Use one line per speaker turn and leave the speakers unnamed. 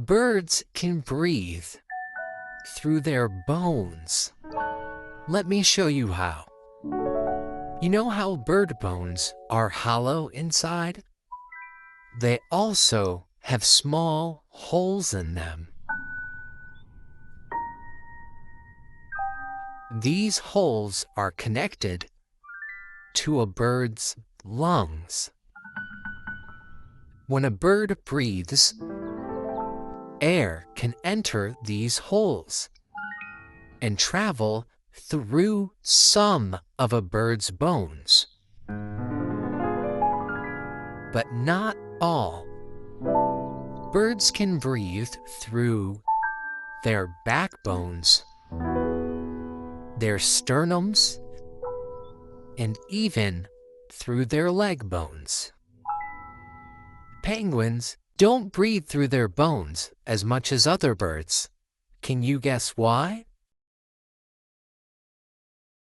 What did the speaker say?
Birds can breathe through their bones. Let me show you how. You know how bird bones are hollow inside? They also have small holes in them. These holes are connected to a bird's lungs. When a bird breathes, air can enter these holes and travel through some of a bird's bones, but not all. Birds can breathe through their backbones, their sternums, and even through their leg bones. Penguins don't breathe through their bones as much as other birds. Can you guess why?